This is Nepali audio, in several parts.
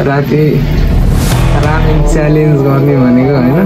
राति रामेन च्यालेन्ज गर्ने भनेको हैन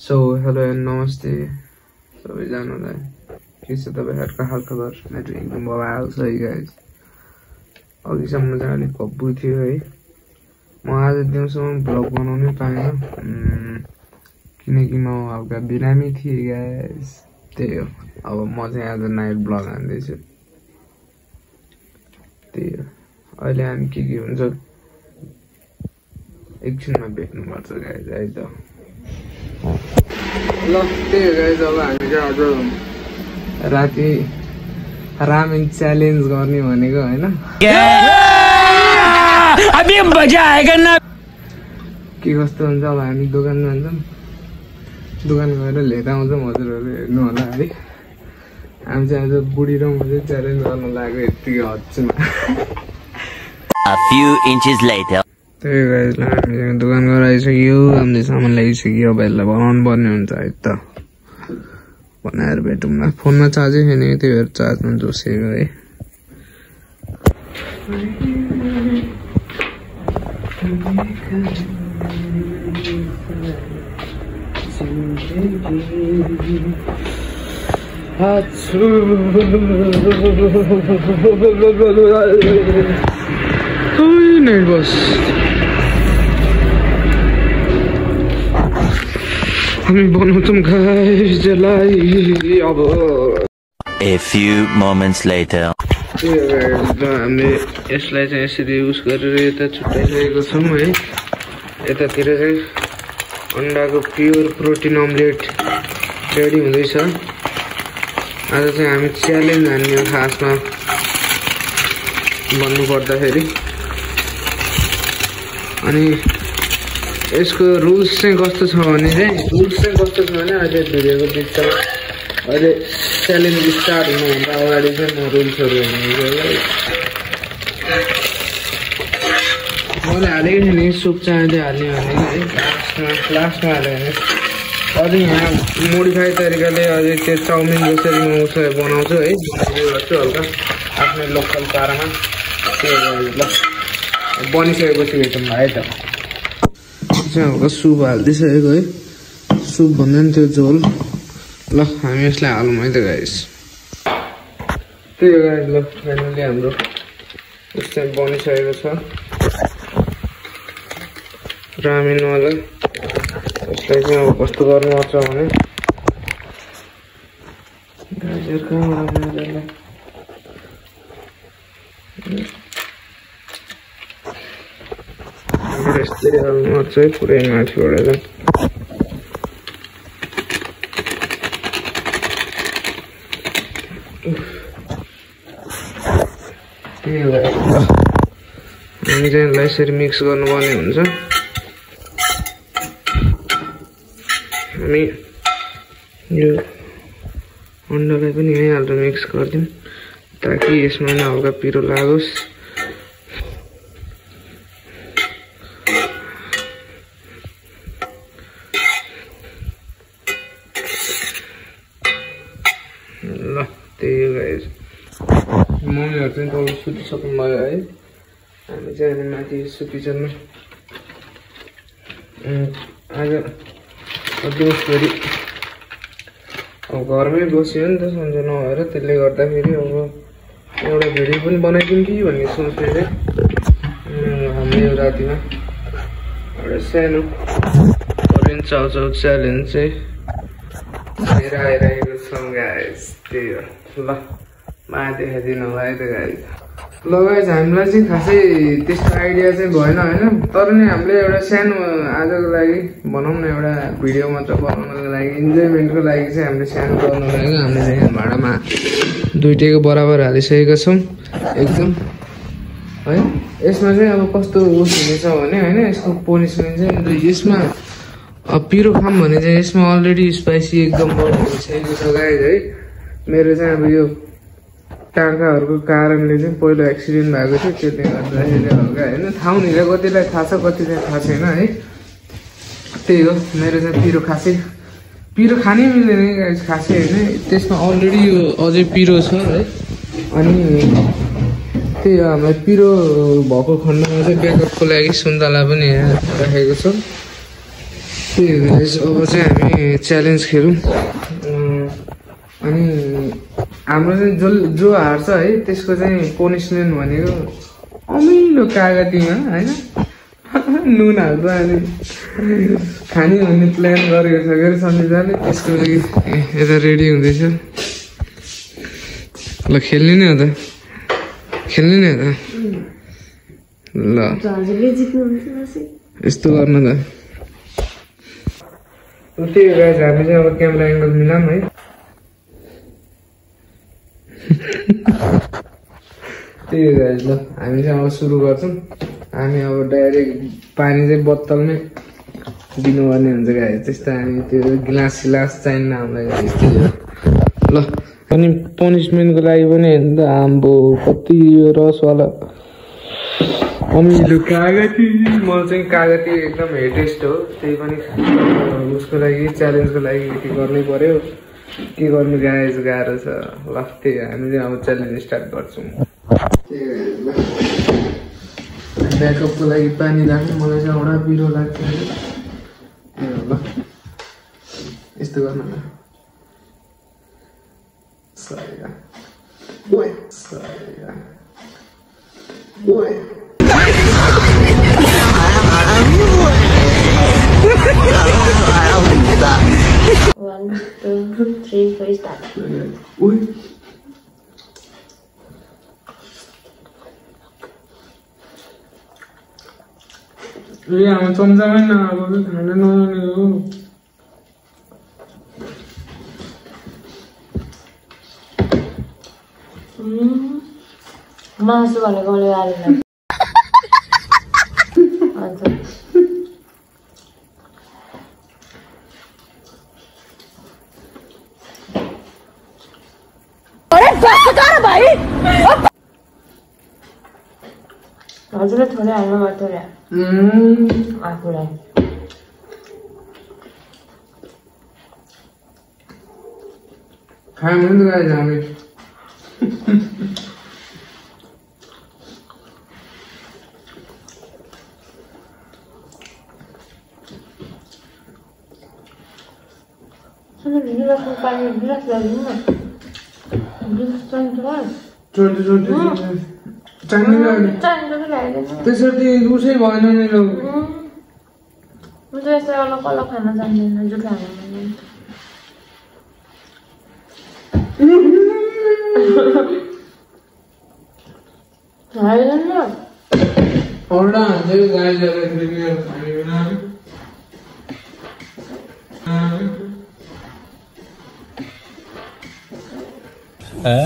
So, hello and namaste. सबैजनालाई के छ तपाईहरुको हालखबर? मेरो एकदम बवाल छ है गाइस। अघिसम्म चाहिँ अलिक कब्बु थियो है। म आज दिउँसम्म ब्लग बनाउनै पाएन किनकि म हल्का बिरामी थिए गाइस। त्यही हो। अब म चाहिँ आज नाइट ब्लग हान्दै छु। त्यही हो। अहिले हामी के हुन्छ एकछिनमा भेट्नु पर्छ गाइस है त। ल त्यही हो गाइस, अब हामी चाहिँ आज राति रामेन च्यालेन्ज गर्ने भनेको हैन अबे मजा आएगा ना। के कस्तो हुन्छ अब हामी दोकान जान्छौँ, दोकान गएर लिएर आउँछौँ। हजुरहरूले हेर्नु होला है। हामी चाहिँ आज बुढी र म चाहिँ च्यालेन्ज गर्नु लाग्यो यतिकै हदसम्म। A few inches later. त्यही गाइस, हामी दोकान गएर आइसक्यो, हामीले सामान ल्याइसक्यो। अब यसलाई बनाउनु पर्ने हुन्छ है त। बनाएर भेटौँ न। फोनमा चार्जै छैन, त्यही भएर चार्जमा जोसेको है। बस हामी बनाउँछौँ गाइस जलाई अब। A few moments later. हामीले यसलाई चाहिँ यसरी युज गरेर यता छुट्याइसकेको छौँ है। यतातिर चाहिँ अन्डाको प्योर प्रोटिन अमलेट रेडी हुँदैछ। आज चाहिँ हामी च्यालेन्ज हान्ने खासमा भन्नु पर्दाखेरि। अनि यसको रुल्स चाहिँ कस्तो छ भने अहिले भिडियोको बिचमा अहिले च्यालेन्ज स्टार्ट हुनुभन्दा अगाडि चाहिँ म रुल्सहरू हेर्नु। मैले हालेको थिएँ नि सुप चाहिँ अहिले हाल्ने भनेको है लास्टमा हाल्यो भने अझै यहाँ मोडिफाई तरिकाले अझै त्यो चाउमिन जसरी म उसरी बनाउँछु है गर्छु हल्का आफ्नै लोकल पारामा। ल बनिसकेपछि भेटौँ है त। चाहिँ हल्का सुप हालिदिइसकेको है। सुप भन्दा पनि त्यो झोल। ल हामी यसलाई हालौँ है त गाइस। त्यही हो गाइस। ल फाइनली हाम्रो उस चाहिँ बनिसकेको छ रामेनवाला। यसलाई चाहिँ अब कस्तो गर्नुपर्छ भने गाजर कहाँ रामेनवाला यस्तै हाल्नुपर्छ है पुरै माथिबाट चाहिँ। त्यही हो हामी चाहिँ यसलाई यसरी मिक्स गर्नुपर्ने हुन्छ। हामी यो अन्डालाई पनि यहीँ हालेर मिक्स गरिदिउँ ताकि यसमा नै हल्का पिरो लागोस्। ल त्यही हो गाइस। मम्मीहरू चाहिँ तल सुतिसक्नु भयो है। हामी चाहिँ अनि माथि सुतिसक्नु। आज दिउँसभरि अब घरमै बस्यो नि त सन्चो नभएर, त्यसले गर्दाखेरि अब एउटा भिडियो पनि बनाइदिउँ कि भन्ने सोच्दै थिएँ। हाम्रो यो रातिमा एउटा सानो कोरियन चाउचाउ च्यालेन्ज चाहिँ लिएर आइरहेको छौँ गाइस। त्यही हो। ल माया देखाइदिनु होला है त गाइस। लगाएछ हामीलाई चाहिँ खासै त्यस्तो आइडिया चाहिँ भएन होइन तर नि हामीले एउटा सानो आजको लागि भनौँ न एउटा भिडियो मात्र बनाउनको लागि इन्जोयमेन्टको लागि चाहिँ हामीले सानो गर्नु लाग्यो हामीले चाहिँ भाँडामा दुईटैको बराबर हालिसकेका छौँ एकदम है यसमा चाहिँ अब कस्तो उस हुनेछ भने होइन यसको पनिसमेन्ट चाहिँ यसमा पिरो खाम भने चाहिँ यसमा अलरेडी स्पाइसी एकदम भइसकेको छ गाइज है मेरो चाहिँ अब यो टाढाहरूको कारणले चाहिँ पहिलो एक्सिडेन्ट भएको थियो त्यसले गर्दाखेरि हल्का होइन थाहा हुनेलाई कतिलाई थाहा छ कतिलाई थाहा छैन है त्यही हो मेरो चाहिँ पिरो खानै मिल्दैन खासै होइन त्यसमा अलरेडी यो अझै पिरो छ है अनि त्यही हो हामीलाई पिरो भएको खण्डमा चाहिँ ब्याकअपको लागि सुन्तला पनि राखेको छ त्यही हो अब चाहिँ हामी च्यालेन्ज खेलौँ अनि हाम्रो चाहिँ जो हार्छ है त्यसको चाहिँ पनिसमेन्ट भनेको अमिलो कागतीमा होइन नुन हाल्छ अनि खाने हुने प्लान गरेको छ अरे सन्जिताले त्यसको लागि यता रेडी हुँदैछ ल खेल्ने नै हो त ल यस्तो गर्नु त त्यही हो हामी चाहिँ अब क्यामेरा एङ्गल मिलाऊँ है त्यही हो गाइज ल हामी चाहिँ अब सुरु गर्छौँ हामी अब डाइरेक्ट पानी चाहिँ बोतलमै दिनुपर्ने हुन्छ गाइज त्यस्तो हामी त्यो गिलास चाहिन्न हामीलाई त्यस्तै हो ल अनि पनिसमेन्टको लागि पनि हेर्नु त आम्बो कति यो रसवाला अमिलो कागती मलाई चाहिँ कागती एकदम हेटेस्ट हो त्यही पनि उसको लागि च्यालेन्जको लागि यति गर्नै पर्यो के गर्नु गाइज गाह्रो छ ल त्यही हामी चाहिँ अब च्यालेन्ज स्टार्ट गर्छौँ ब्याकअपको लागि पानी राख्नु मलाई चाहिँ एउटा पिरो लाग्छ ल यस्तो गर्नु न One, two, three, four, start. हामी चम्चामै नआएको खाना नआउने हो मासु भनेको मैले गाली हजुरले थोरै हाल्नु पर्थ्यो रे आफूलाई खायो भने त गाइज हामी गिलासमा पानी गिलास ल्याइदिनु न गिलास चाहिन्छ त्यसरी उसै भएन नि ल यस्तो अलग अलग खान जान्दैन जो खान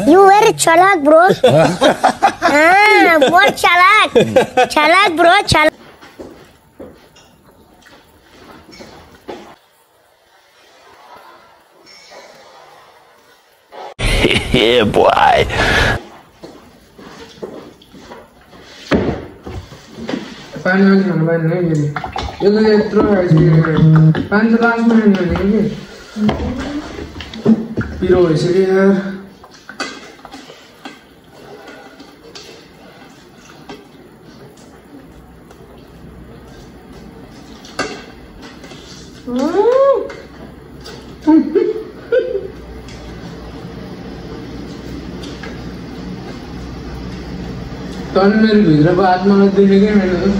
You very chalak, bro. What chalak? Chalak, bro. Chalak. Yeah, boy. पानी पनि खानु पाएन है फेरि यो त यत्रो आइसक्यो पानी त लास्टमा खानु भनेको कि पिरो भइसक्यो यार तन मेरो भित्रको आत्मालाई देखेकै मैले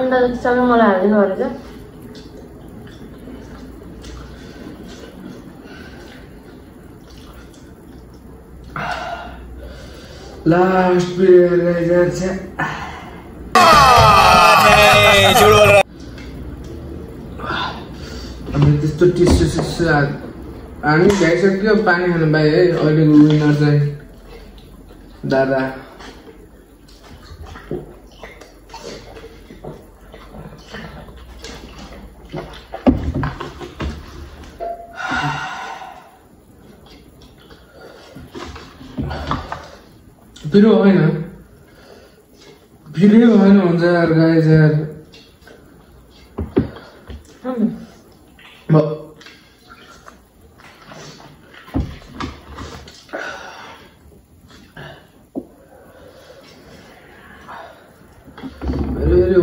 अन्डा जति मलाई हाल्दिनु रहेछ लास्ट बियर गाइस झूठ बोल रहा हामी त्यस्तो टिस्यु हामी भ्याइसक्यो पानी खानु बाई है अहिलेको विनर चाहिँ दादा पिरो होइन पिरो होइन हुन्छ यार गाइस यार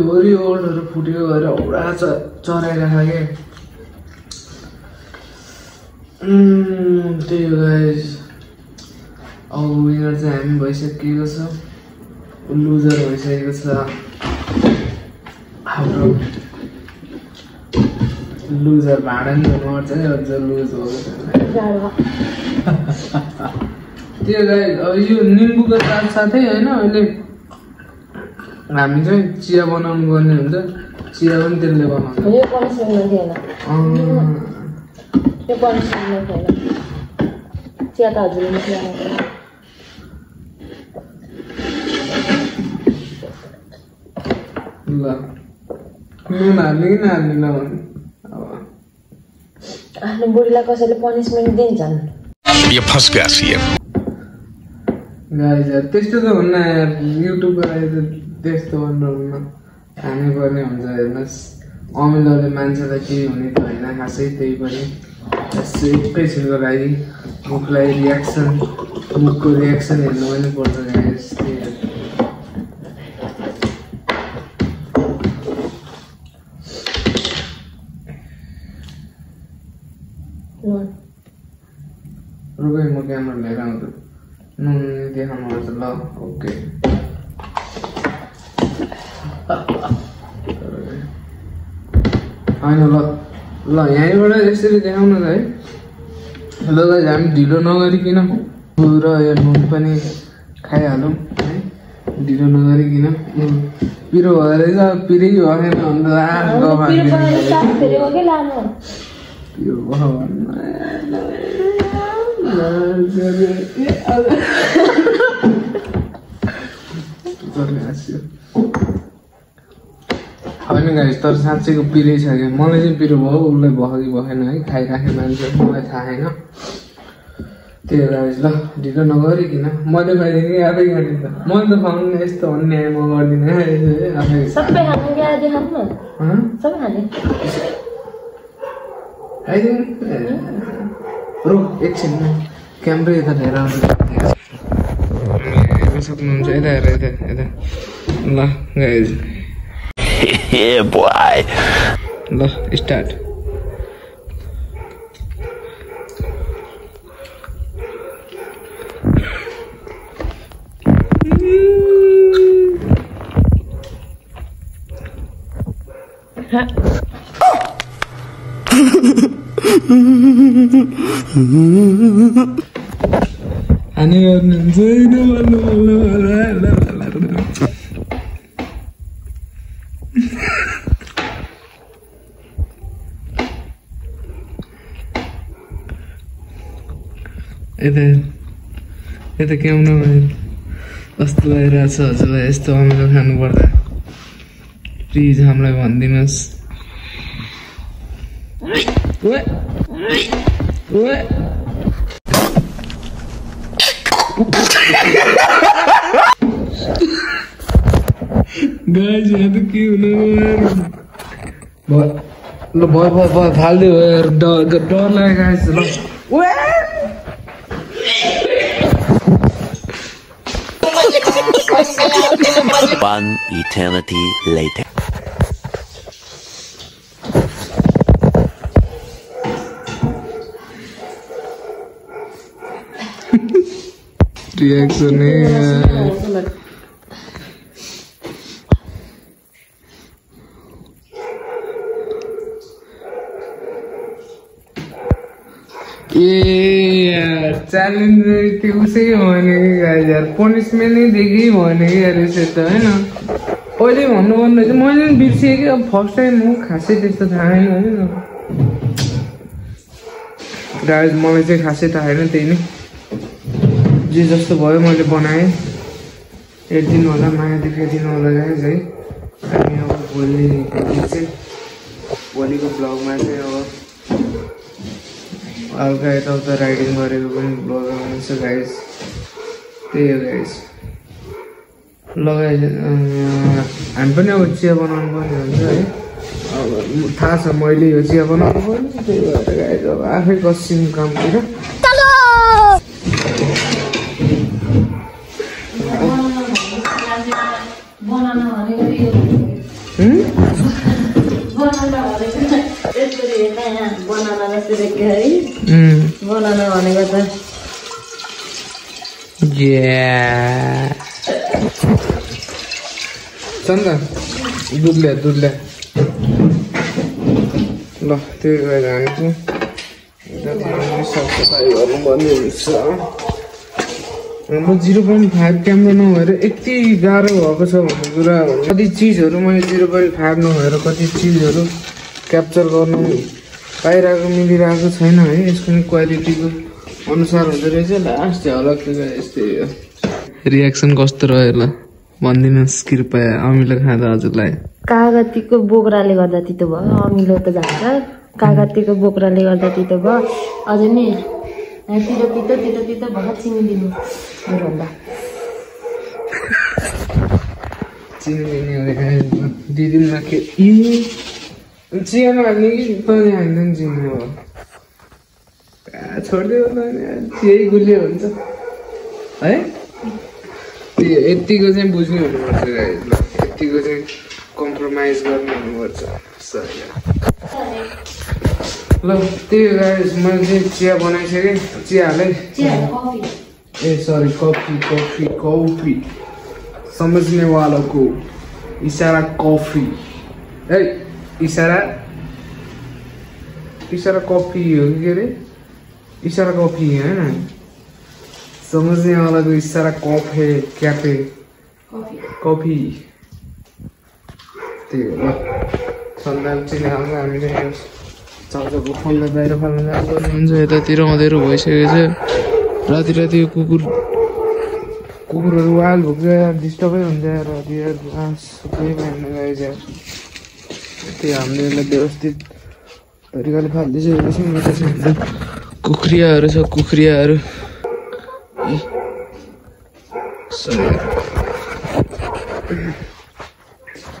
वरि ओल्डहरू फुटेको भएर औडा चराइरहेको के त्यही हो गाइस अब विनर चाहिँ हामी भइसकेको छ लुजर भइसकेको छ हाम्रो लुजर भाडा नि मर्छ है अझ लुज भएको त्यो गाइस अब यो निम्बुको साथसाथै होइन अहिले हामी चाहिँ चिया बनाउनु पर्ने हुन्छ चिया पनि त्यसले बनाउँछ यो पनिसमेन्टमा थिएन यो पनिसमेन्टमा थिएन चिया त हजुरले चिया ल नुन हाल्ने कि नहाल्ने ल अब आफ्नो बुढीलाई कसैले पनिसमेन्ट दिन्छन् ये फंस गया सीएम गाइस यार त्यस्तो त हुन्न यार युट्युबमा त त्यस्तो भन्नुहुन्न खानै पर्ने हुन्छ हेर्नुहोस् अमिलोले मान्छेलाई केही हुने त होइन खासै त्यही पनि यसो एकैछिनको लागि मुखलाई रियाक्सन मुखको रियाक्सन हेर्नु पनि पर्छ गाइस रुकै म क्यामेरा लिएर आउँछु नुन देखाउनुपर्छ ल ओके होइन ल ल यहीँबाट यसरी देखाउन त है ल गाइस हामी ढिलो नगरिकन र यो नुन पनि खाइहालौँ है ढिलो नगरिकन पिरो भएर चाहिँ पिरै भएन अन्त यो होइन गाइस तर साँच्चैको पिरै छ क्या मलाई चाहिँ पिरो भयो उसलाई भयो कि भएन है खाइराखेँ मान्छे मलाई थाहा छैन त्यही गाइस ल ढिलो नगरिकन मैले खाइदिएँ कि आफै खाने त मैले त खुवाउनु यस्तो अन्याय म गर्दिनँ आफै सबै खानु क्या देखाउनु सबै खाने खाइदिउँ रोक एकछिन क्यामेरा यता लिएर आउँछु हेर्न सक्नुहुन्छ यता हेर यता यता ल गाइस Yeah, boy. ल स्टार्ट अनि गर्नुहुन्छ यता क्याउन कस्तो लागिरहेको छ हजुरलाई यस्तो अमिलो खानुपर्दा प्लिज हामीलाई भनिदिनुहोस् गाइस यहाँ त के हुनु ल भयो फाल्दियो डर लाग्यो गाइस ल One eternity later. Reaction challenge त्यो उसै भने गाइज यार पनिसमेन्ट नै देखि भने कि यार यसो त होइन पहिले भन्नुपर्ने चाहिँ मैले पनि बिर्सेँ कि अब फर्स्ट टाइम हो खासै त्यस्तो थाहा छैन होइन गाइज मलाई चाहिँ खासै थाहा छैन त्यही नै जे जस्तो भयो मैले बनाएँ हेरिदिनु होला माया देखाइदिनु होला गाइज है हामी अब भोलिको ब्लगमा चाहिँ अब हल्का यताउता राइडिङ गरेको पनि ब्लग आउँछ गाइज त्यही हो गाइज हामी पनि अब चिया बनाउनु पर्ने हुन्छ है अब थाहा छ मैले यो चिया बनाउनु पर्ने त्यही भएर गाइज अब आफै कसिम कामतिर बनाउन भनेको त चन्दा दुध ल्या ल त्यही भएर हामी चाहिँ साफसफाइ गर्नुपर्ने हुन्छ हाम्रो 0.5 क्यामेरा नभएर यति गाह्रो भएको छ भन्ने कुरा कति चिजहरू मैले 0.5 नभएर कति चिजहरू क्याप्चर गर्नु पाइरहेको मिलिरहेको छैन है यसको क्वालिटीको अनुसार हुँदो रहेछ लास्ट झलक यस्तै हो रियाक्सन कस्तो रह्यो ल भनिदिनुहोस् कृपया अमिलो खाँदा हजुरलाई कागतीको बोक्राले गर्दा तितो भयो अमिलो त जान्छ कागतीको बोक्राले गर्दा तितो भयो अझै नि तितो भयो चिनी दिनु भन्दा चिनी दिदिनमा के चियामा हाल्ने कि तैँले हाल्दैन चिनी हो छोडिदियो यही गुलियो हुन्छ है यतिको चाहिँ बुझ्नु हुनुपर्छ गाइज ल यतिको चाहिँ कम्प्रोमाइज गर्नु हुनुपर्छ ल त्यही हो गाइज मैले चाहिँ चिया बनाइसकेँ चिया हालेँ ए सरी कफी समझने वालों को इशारा कॉफी ए इशारा कॉफी हो कि के अरे इशारा कॉफी है ना समझने वाला को इशारा कॉफी कैफे कॉफी त्यही हो सन्ध्यामा चाहिँ आउँदा हामीले चाउचाउको फललाई बाहिर फाल्नु जानुपर्ने हुन्छ यतातिर अँधेरो भइसकेको छ राति कुकुरहरू वाल भुक्छ डिस्टर्बै हुन्छ राति सुकै पाएन गाइज त्यही हामीले यसलाई व्यवस्थित तरिकाले फालिदिइसकेको छौँ त्यसमा कुखुरियाहरू छ कुखुरियाहरू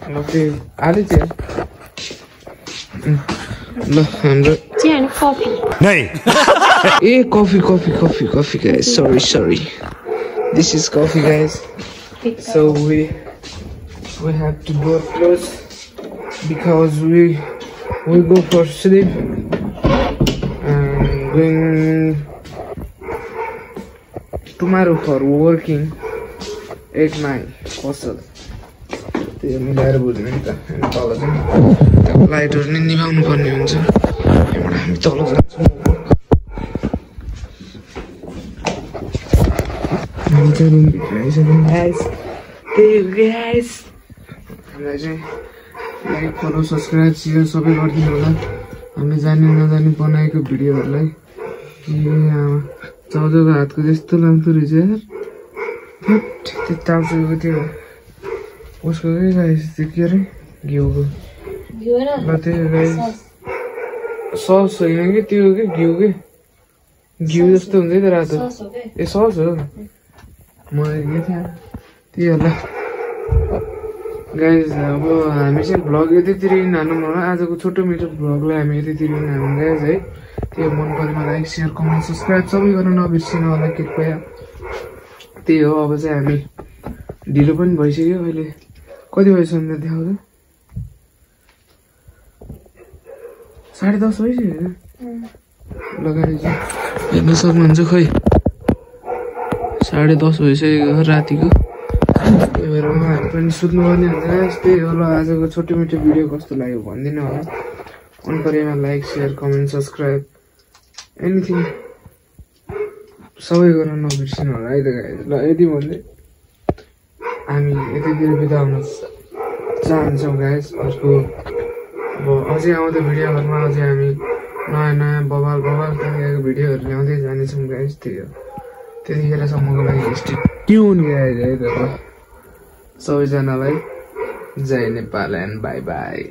ल त्यो आलु चिया ल हाम्रो ए coffee guys sorry this is coffee guys so we have to go close because we go for sleep and going tomorrow for working 8-9 कसो त्यो मिलाएर बुझ्ने नि त तल चाहिँ लाइटहरू नि निभाउनु पर्ने हुन्छ यहाँबाट हामी तल जान्छौँ हामी चाहिँ रुमभित्र आइसक्यौँ गाइस त्यही हो गाइस हामीलाई चाहिँ लाइक फलो सब्सक्राइब सेयर सबै गरिदिनु होला हामी जानी नजानी बनाएको भिडियोहरूलाई चाउचाउको हातको त्यस्तो लाग्दो रहेछ यार त्यो चाउचाउको त्यो उसको के गाइस त्यो के अरे घिउको ल त्यो गाइस सस होइन कि त्यो के घिउ जस्तो हुन्छ नि त रातो ए सस हो मलाई के थियो त्यही होला गाइस अब हामी चाहिँ भ्लग यतितिर हाल्नु होला आजको छोटो मिठो भ्लगलाई हामी यतितिर हाल्नु गाइस है त्यो मन परेमा लाइक सेयर कमेन्ट सब्सक्राइब सबै गर्न नबिर्सिनु होला कृपया त्यही हो अब चाहिँ हामी ढिलो पनि भइसक्यो अहिले कति बजीसम्म देखाउँछ 10:30 भइसक्यो लगाएर चाहिँ हेर्न सक्नुहुन्छ खै 10:30 भइसक्यो रातिको त्यही भएर उहाँहरू पनि सुत्नुपर्ने हुन्छ त्यही हो ल आजको छोटो मिठो भिडियो कस्तो लाग्यो भनिदिनु होला मन परेमा like share comment subscribe anything सबै गर्न नबिर्सिनु होला है त गाइज। ल यति भन्दै हामी यतितिर बिदा हुन चाहन्छौँ गाइज। अर्को अब अझै आउँदो भिडियोहरूमा अझै हामी नयाँ नयाँ बवाल तरिकाको भिडियोहरू ल्याउँदै जानेछौँ गाइज। त्यतिखेरसम्मको लागि स्टे ट्युन गाइज है त। सबैजनालाई जय नेपाल एन्ड बाई बाई।